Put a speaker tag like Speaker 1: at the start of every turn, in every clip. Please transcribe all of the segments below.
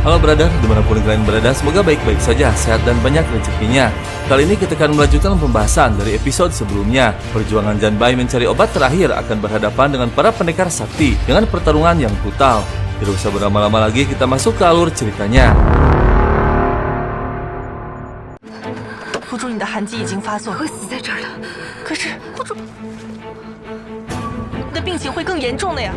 Speaker 1: Halo brother, dimanapun kalian berada, semoga baik-baik saja, sehat dan banyak rezekinya. Kali ini kita akan melanjutkan pembahasan dari episode sebelumnya. Perjuangan Janbai mencari obat terakhir akan berhadapan dengan para pendekar sakti dengan pertarungan yang brutal. Tidak usah berlama-lama lagi, kita masuk ke alur ceritanya.
Speaker 2: 辅助，你的寒疾已经发作，
Speaker 3: 会死在这儿的。
Speaker 2: 可是辅助，你的病情会更严重的呀。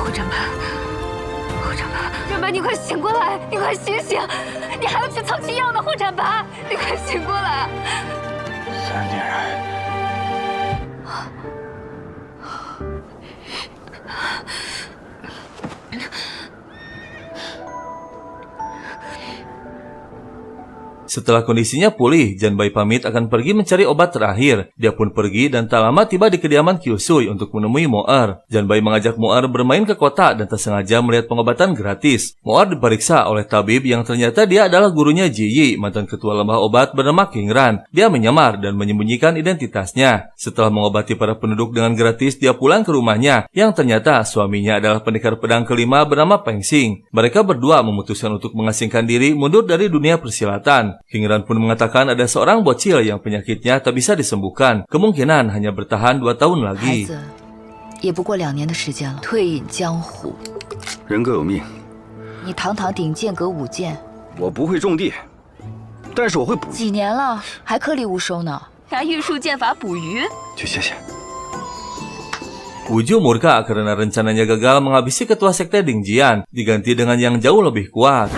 Speaker 3: 护战盘，护战盘，战盘，你快醒过来！你快醒醒！你还要去凑齐药呢，护战盘，你快醒过来！
Speaker 4: 三女人，Setelah
Speaker 1: kondisinya pulih, Janbai pamit akan pergi mencari obat terakhir. Dia pun pergi dan tak lama tiba di kediaman Kyusui untuk menemui Mo'er. Janbai mengajak Mo'er bermain ke kota dan tak sengaja melihat pengobatan gratis. Mo'er diperiksa oleh tabib yang ternyata dia adalah gurunya Ji, mantan ketua lembah obat bernama Kingran. Dia menyamar dan menyembunyikan identitasnya. Setelah mengobati para penduduk dengan gratis, dia pulang ke rumahnya yang ternyata suaminya adalah pendekar pedang kelima bernama Peng Xing. Mereka berdua memutuskan untuk mengasingkan diri mundur dari dunia persilatan. Kingran pun mengatakan ada seorang bocil yang penyakitnya tak bisa disembuhkan. Kemungkinan hanya bertahan 2 tahun lagi.
Speaker 5: 也不过2年的时间了，退隐江湖。
Speaker 4: 人各有命。
Speaker 5: 你堂堂顶剑阁武剑，
Speaker 4: 我不会种地，但是我会捕鱼。
Speaker 5: 几年了还颗粒无收呢，拿玉树剑法捕鱼。
Speaker 4: 去谢谢。
Speaker 1: Wuju murka karena rencananya gagal menghabisi ketua sekte Dingjian, diganti dengan yang jauh lebih kuat.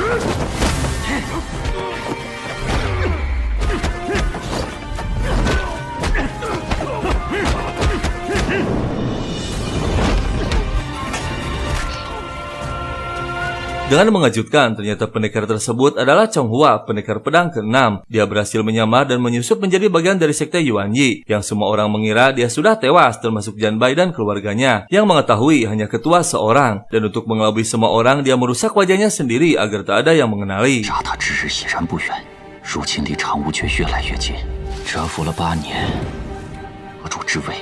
Speaker 1: Dengan mengejutkan, ternyata pendekar tersebut adalah Chong Hua, pendekar pedang ke-6. Dia berhasil menyamar dan menyusup menjadi bagian dari sekte Yuan Yi, yang semua orang mengira dia sudah tewas, termasuk Janbai dan keluarganya, yang mengetahui hanya ketua seorang. Dan untuk mengelabui semua orang, dia merusak wajahnya sendiri agar tak ada yang mengenali.
Speaker 6: 杀他之日已然不远，入侵离长无绝越来越近，蛰伏了8年，阁主之位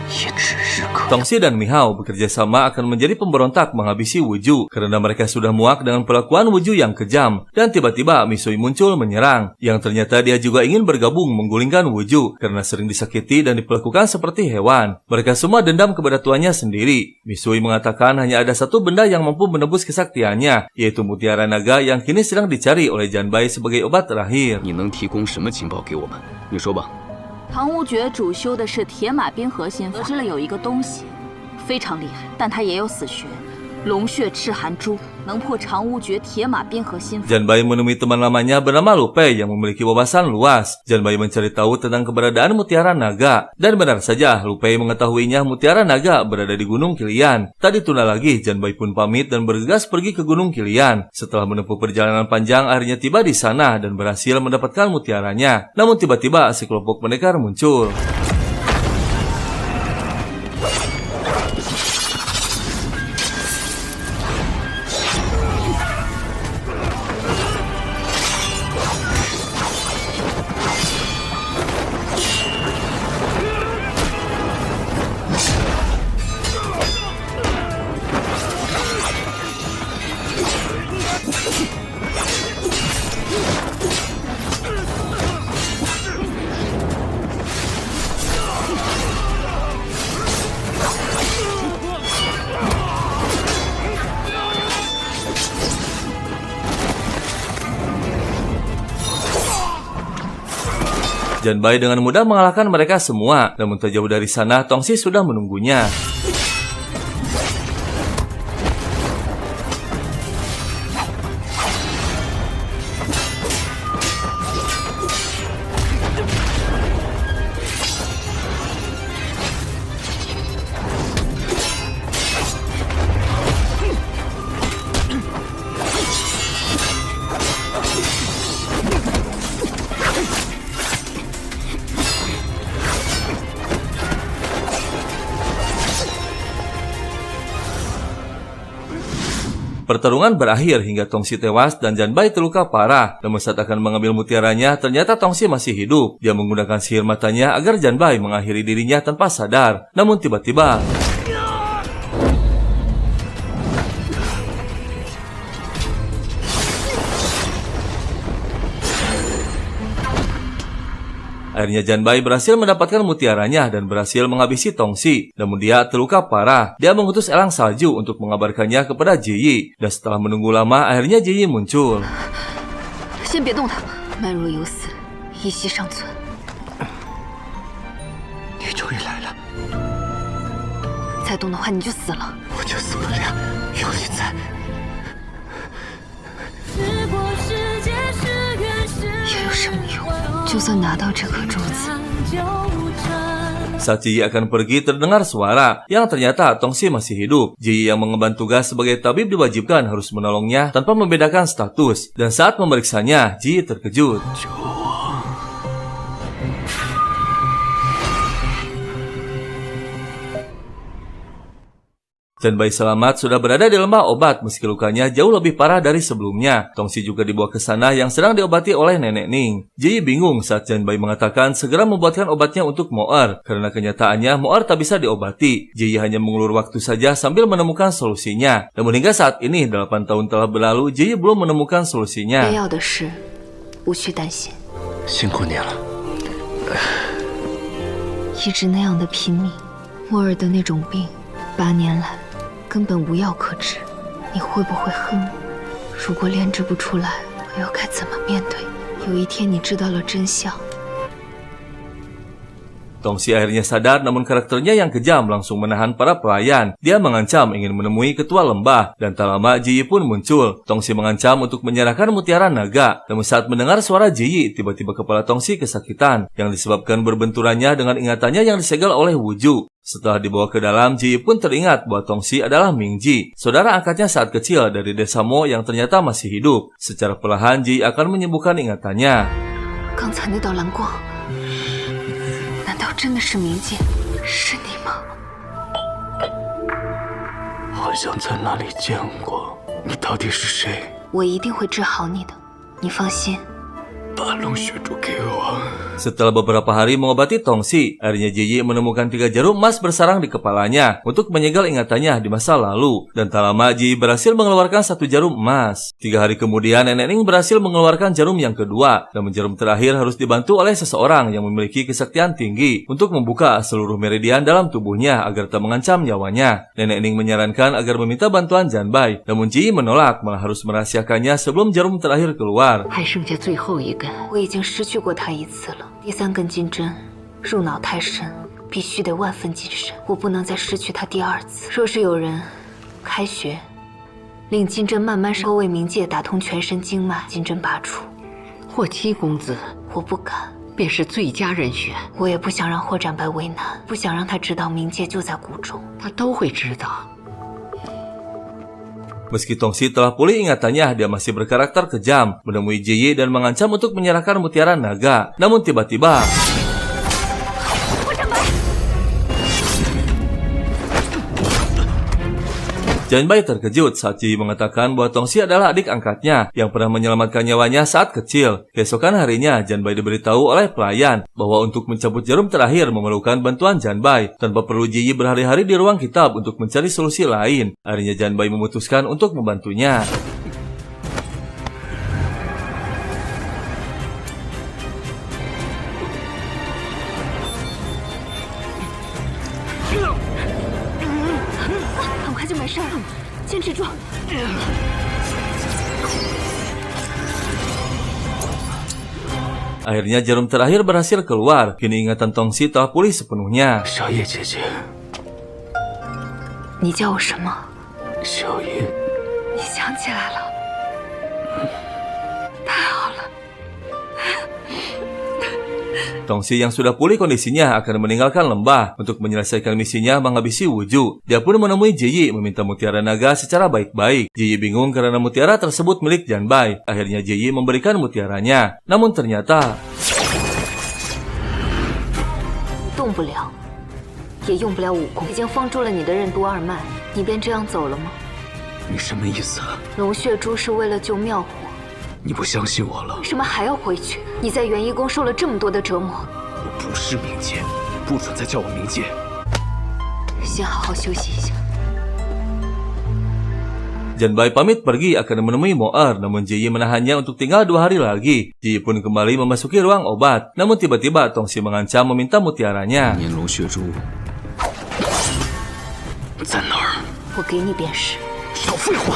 Speaker 6: 也指日可待。
Speaker 1: Tongxi dan Mihao bekerja sama akan menjadi pemberontak menghabisi Wuju karena mereka sudah muak dengan perlakuan Wuju yang kejam. Dan tiba-tiba Misui muncul menyerang, yang ternyata dia juga ingin bergabung menggulingkan Wuju karena sering disakiti dan diperlakukan seperti hewan. Mereka semua dendam kepada tuannya sendiri. Misui mengatakan hanya ada satu benda yang mampu menebus kesaktiannya, yaitu mutiara naga yang kini sedang dicari oleh Janbai sebagai obat terakhir.
Speaker 4: 你能提供什么情报给我们？你说吧。
Speaker 7: 唐无觉主修的是铁马冰河心法，得知了有一个东西非常厉害，但它也有死穴，龙血赤寒珠能破长无觉铁马冰河心法。
Speaker 1: Janbai menemui teman lamanya bernama Lu Pei yang memiliki wawasan luas. Janbai mencari tahu tentang keberadaan mutiara naga. Dan benar saja, Lu Pei mengetahuinya mutiara naga berada di Gunung Qilian. Tak ditunda lagi, Janbai pun pamit dan bergegas pergi ke Gunung Qilian. Setelah menempuh perjalanan panjang, akhirnya tiba di sana dan berhasil mendapatkan mutiaranya. Namun tiba-tiba sekelompok pendekar muncul. Janbai dengan mudah mengalahkan mereka semua. Namun tak jauh dari sana, Tongxi sudah menunggunya. Pertarungan berakhir hingga Tongsi tewas dan Janbai terluka parah. Namun saat akan mengambil mutiaranya, ternyata Tongsi masih hidup. Dia menggunakan sihir matanya agar Janbai mengakhiri dirinya tanpa sadar. Namun tiba-tiba akhirnya Janbai berhasil mendapatkan mutiaranya dan berhasil menghabisi Tongsi. Namun dia terluka parah. Dia mengutus elang salju untuk mengabarkannya kepada Ji. Dan setelah menunggu lama, akhirnya Ji muncul.
Speaker 7: 先别动他，曼若有死，一息尚存。
Speaker 6: 你终于来了，
Speaker 7: 再动的话你就死了。
Speaker 6: 我就死不了，有你在。
Speaker 7: 又有什么用？就算拿到这颗种子。
Speaker 1: Saat Ji akan pergi, terdengar suara yang ternyata Tongsi masih hidup. Ji yang mengemban tugas sebagai tabib diwajibkan harus menolongnya tanpa membedakan status. Dan saat memeriksanya, Ji terkejut. Janbai selamat sudah berada di lembah obat meski lukanya jauh lebih parah dari sebelumnya. Tongsi juga dibawa ke sana yang sedang diobati oleh Nenek Ning. Ji bingung saat Janbai mengatakan segera membuatkan obatnya untuk Mo'er. Karena kenyataannya Mo'er tak bisa diobati. Ji hanya mengulur waktu saja sambil menemukan solusinya. Namun hingga saat ini 8 tahun telah berlalu, Ji belum menemukan solusinya.
Speaker 7: 必要的事无需担心。
Speaker 6: 辛苦你了。
Speaker 7: 一直那样的拼命，莫尔的那种病，8年来。 根本无药可治，你会不会恨我？如果炼制不出来，我又该怎么面对？有一天你知道了真相。
Speaker 1: Tongsi akhirnya sadar, namun karakternya yang kejam langsung menahan para pelayan. Dia mengancam ingin menemui ketua lembah, dan tak lama Ji pun muncul. Tongsi mengancam untuk menyerahkan mutiara naga. Namun saat mendengar suara Ji, tiba-tiba kepala Tongsi kesakitan, yang disebabkan berbenturannya dengan ingatannya yang disegel oleh Wuju. Setelah dibawa ke dalam, Ji pun teringat bahwa Tongsi adalah Mingji, saudara angkatnya saat kecil dari desa Mo yang ternyata masih hidup. Secara perlahan, Ji akan menyembuhkan ingatannya.
Speaker 7: 刚才那道蓝光。 难道真的是冥界？是你吗？
Speaker 6: 好像在哪里见过。你到底是谁？
Speaker 7: 我一定会治好你的，你放心。
Speaker 6: 把龙血珠给我。
Speaker 1: Setelah beberapa hari mengobati Tongsi, akhirnya Ji menemukan 3 jarum emas bersarang di kepalanya untuk menyegel ingatannya di masa lalu. Dan tak lama Ji berhasil mengeluarkan 1 jarum emas. 3 hari kemudian Nenek Ning berhasil mengeluarkan jarum yang kedua. Namun jarum terakhir harus dibantu oleh seseorang yang memiliki kesaktian tinggi untuk membuka seluruh meridian dalam tubuhnya agar tak mengancam nyawanya. Nenek Ning menyarankan agar meminta bantuan Janbai. Namun Ji menolak, malah harus merahasiakannya sebelum jarum terakhir keluar.
Speaker 2: 还剩下最后一根，
Speaker 7: 我已经失去过它1次了。第3根金针入脑太深，必须得万分谨慎，我不能再失去它第2次。若是有人开穴，令金针慢慢为冥界打通全身经脉，金针拔出，
Speaker 2: 霍七公子
Speaker 7: 我不敢，
Speaker 2: 便是最佳人选，
Speaker 7: 我也不想让霍展白为难，不想让他知道冥界就在谷中，
Speaker 2: 他都会知道。
Speaker 1: Meski Tongsi telah pulih ingatannya, dia masih berkarakter kejam, menemui Ji dan mengancam untuk menyerahkan mutiara naga. Namun tiba-tiba Janbai terkejut saat Ji mengatakan bahwa Tongsi adalah adik angkatnya yang pernah menyelamatkan nyawanya saat kecil. Keesokan harinya, Janbai diberitahu oleh pelayan bahwa untuk mencabut jarum terakhir memerlukan bantuan Janbai. Tanpa perlu Ji berhari-hari di ruang kitab untuk mencari solusi lain. Akhirnya Janbai memutuskan untuk membantunya. Akhirnya jarum terakhir berhasil keluar. Kini ingatan Tongsi telah pulih sepenuhnya.
Speaker 6: 小叶姐姐，
Speaker 7: 你叫我什么？
Speaker 6: 小叶。
Speaker 7: 你想起来了，太好了。
Speaker 1: Tongsi yang sudah pulih kondisinya akan meninggalkan lembah untuk menyelesaikan misinya menghabisi Wuju. Dia pun menemui Ji meminta mutiara naga secara baik-baik. Ji bingung karena mutiara tersebut milik Janbai. Akhirnya Ji memberikan mutiaranya. Namun ternyata
Speaker 7: 动不了，也用不了武功，已经封住了你的任督二脉，你便这样走了吗？
Speaker 4: 你什么意思啊？
Speaker 7: 龙血珠是为了救妙火，
Speaker 4: 你不相信我了？
Speaker 7: 为什么还要回去？你在元一宫受了这么多的折磨，
Speaker 4: 我不是冥界，不准再叫我冥界。
Speaker 7: 先好好休息一下。
Speaker 1: Janbai pamit pergi akan menemui Mo'er, namun Ji Yi menahannya untuk tinggal 2 hari lagi. Ji Yi pun kembali memasuki ruang obat, namun tiba-tiba Tongxi mengancam meminta mutiaranya.
Speaker 4: 年龙血珠在哪儿？
Speaker 7: 我给你便是。
Speaker 4: 少废话！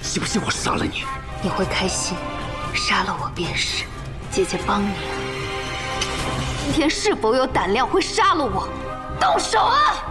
Speaker 4: 信不信我杀了你？
Speaker 7: 你会开心，杀了我便是。姐姐帮你。今天是否有胆量会杀了我？动手啊！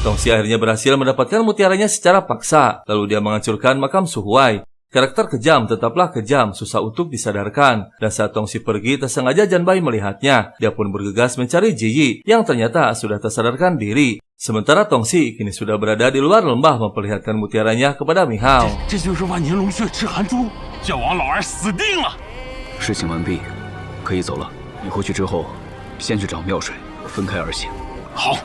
Speaker 1: Tongxi akhirnya berhasil mendapatkan mutiaranya secara paksa, lalu dia menghancurkan makam Su Huai. Karakter kejam tetaplah kejam, susah untuk disadarkan. Dan saat Tongxi pergi, tersengaja Janbai melihatnya. Dia pun bergegas mencari Ji Yi, yang ternyata sudah tersadarkan diri. Sementara Tongxi kini sudah berada di luar lembah memperlihatkan mutiaranya kepada Mi Hao.
Speaker 8: 这就是万年龙血赤寒珠，教王老儿死定了。
Speaker 4: 事情完毕，可以走了。你回去之后，先去找妙水，分开而行。
Speaker 8: 好。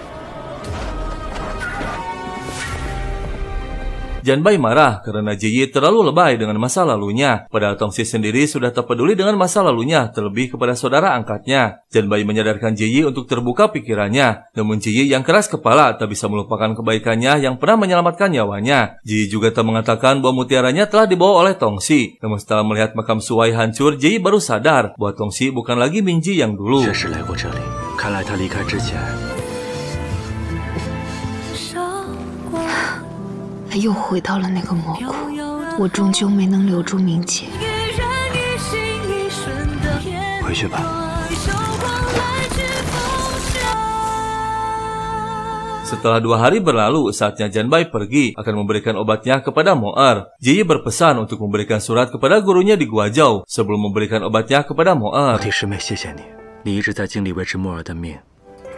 Speaker 1: Janbai marah karena Ji Yi terlalu lebay dengan masa lalunya. Padahal Tongxi sendiri sudah tak peduli dengan masa lalunya, terlebih kepada saudara angkatnya. Janbai menyadarkan Ji Yi untuk terbuka pikirannya. Namun Ji Yi yang keras kepala tak bisa melupakan kebaikannya yang pernah menyelamatkan nyawanya. Ji Yi juga tak mengatakan bahwa mutiaranya telah dibawa oleh Tongxi. Namun setelah melihat makam Su Huai hancur, Ji Yi baru sadar bahwa Tongxi bukan lagi Mingji yang dulu.
Speaker 9: 确实来过这里，看来他离开之前。
Speaker 7: 他又回到了那个魔窟，我终究没能留住冥界。
Speaker 9: 回去吧。
Speaker 1: Setelah 2 hari berlalu, saatnya Janbai pergi akan memberikan obatnya kepada Mo'er. Ji Yi berpesan untuk memberikan surat kepada gurunya di Guazhou sebelum memberikan obatnya kepada Mo'er.
Speaker 9: 替师妹谢谢你，你一直在尽力维持莫尔的命。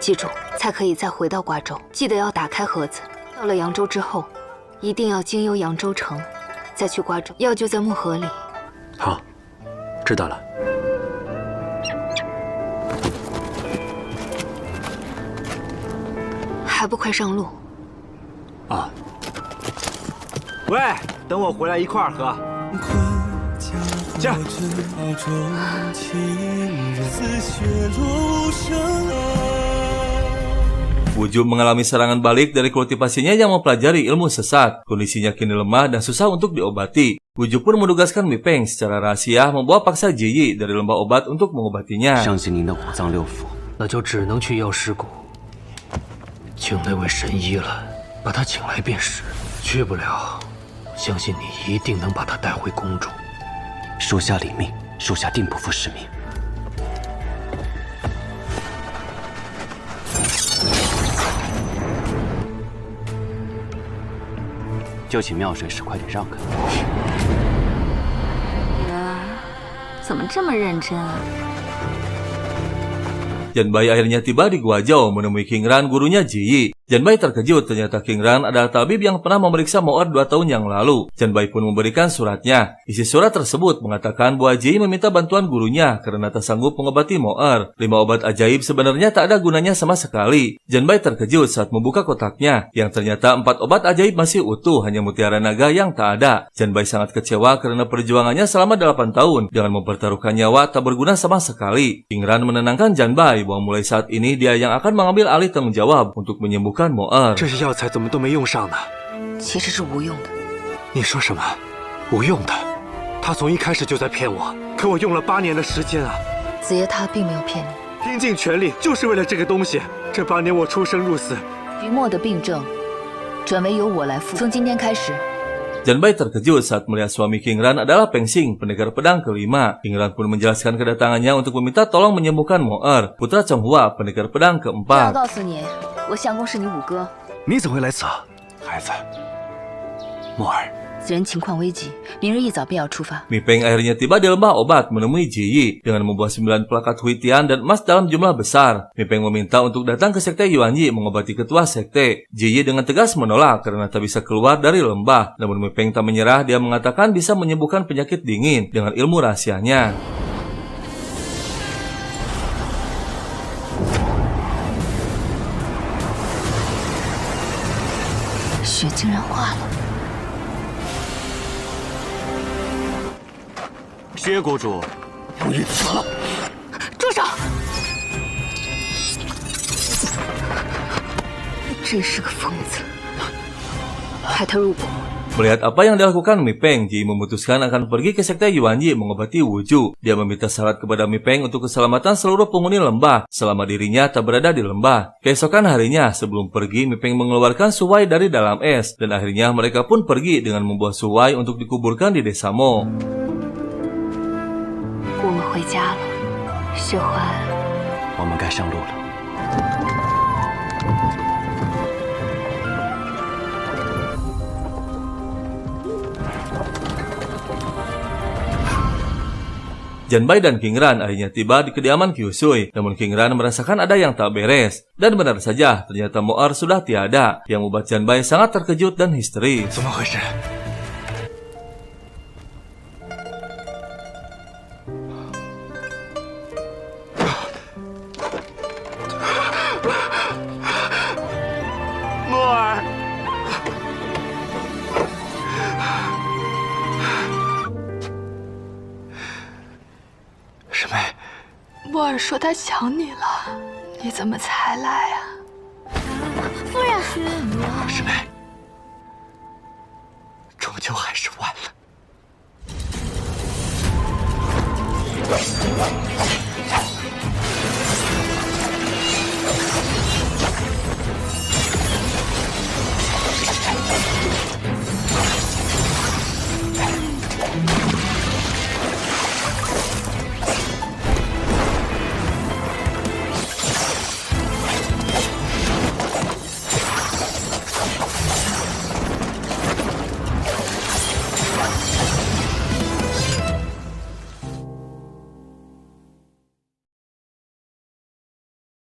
Speaker 7: 记住，才可以再回到瓜州，记得要打开盒子。到了扬州之后。 一定要经由扬州城，再去瓜州，药就在木盒里。
Speaker 9: 好，知道了。
Speaker 7: 还不快上路？
Speaker 9: 啊！喂，等我回来一块儿喝。驾！
Speaker 1: Wujud mengalami serangan balik dari kultivasinya yang mempelajari ilmu sesat. Kondisinya kini lemah dan susah untuk diobati. Wujud pun menugaskan Mi Peng secara rahasia membawa paksa Ji Yi dari lembah obat untuk mengobatinya.
Speaker 6: 相信您的五脏六腑，
Speaker 10: 那就只能去药师谷，请那位神医了，把他请来便是。去不了，相信你一定能把他带回宫中。
Speaker 6: 属下领命，属下定不负使命。 就请妙水师快点让开。
Speaker 5: 女儿，怎么这么认真啊？
Speaker 1: Janbai akhirnya tiba di Guazhou menemui King Ran, gurunya Ji Yi. Janbai terkejut ternyata King Ran adalah tabib yang pernah memeriksa Mo'er 2 tahun yang lalu. Janbai pun memberikan suratnya. Isi surat tersebut mengatakan bahwa Ji Yi meminta bantuan gurunya karena tak sanggup mengobati Mo'er. 5 obat ajaib sebenarnya tak ada gunanya sama sekali. Janbai terkejut saat membuka kotaknya, yang ternyata 4 obat ajaib masih utuh, hanya mutiara naga yang tak ada. Janbai sangat kecewa karena perjuangannya selama 8 tahun dengan mempertaruhkan nyawa tak berguna sama sekali. King Ran menenangkan Janbai bahwa mulai saat ini dia yang akan mengambil alih tanggung jawab untuk menyembuhkan Mo'er.
Speaker 9: 这些药材怎么都没用上呢？
Speaker 5: 其实是无用的。
Speaker 9: 你说什么？无用的？他从一开始就在骗我，可我用了8年的时间啊！
Speaker 5: 子爷他并没有骗你，
Speaker 9: 拼尽全力就是为了这个东西。这8年我出生入死，
Speaker 5: 徐墨的病症转为由我来负。从今天开始。
Speaker 1: Janbai terkejut saat melihat suami King Ran adalah Peng Xing, pendekar pedang kelima. King Ran pun menjelaskan kedatangannya untuk meminta tolong menyembuhkan Mo'er, putra Cheng Hua, pendekar pedang
Speaker 5: 我
Speaker 1: keempat.
Speaker 5: 告诉你，我相公是你五哥，
Speaker 9: 你怎么会来此啊，孩子？莫儿，
Speaker 5: 此人情况危急，明日一早便要出发。
Speaker 1: Mi Peng akhirnya tiba di lembah obat menemui Ji Yi dengan membawa 9 plakat Huitian dan emas dalam jumlah besar. Mi Peng meminta untuk datang ke sekte Yuan Yi mengobati ketua sekte. Ji Yi dengan tegas menolak karena tak bisa keluar dari lembah. Namun Mi Peng tak menyerah, dia mengatakan bisa menyembuhkan penyakit dingin dengan ilmu rahasianya.
Speaker 5: 血竟然化了。
Speaker 9: 薛谷主，
Speaker 10: 刘玉死了！
Speaker 5: 住手！真是个疯子，派他入宫。
Speaker 1: Melihat apa yang dilakukan Mi Peng, Ji memutuskan akan pergi ke sekte Yuanyi mengobati Wuju. Dia meminta syarat kepada Mi Peng untuk keselamatan seluruh penghuni lembah selama dirinya tak berada di lembah. Keesokan harinya, sebelum pergi, Mi Peng mengeluarkan Suwai dari dalam es, dan akhirnya mereka pun pergi dengan membawa Suwai untuk dikuburkan di desa Mo.
Speaker 7: 我们回家了，雪环。
Speaker 9: 我们该上路了。
Speaker 1: Janbai dan King Ran akhirnya tiba di kediaman Kyusui, namun King Ran merasakan ada yang tak beres. Dan benar saja, ternyata Mo'er sudah tiada, yang membuat Janbai sangat terkejut dan histeris.
Speaker 10: 怎么回事？
Speaker 9: 莫儿，
Speaker 10: 师妹，
Speaker 2: 莫尔说他想你了，你怎么才来啊？
Speaker 3: 夫人，
Speaker 10: 师妹，终究还是晚了。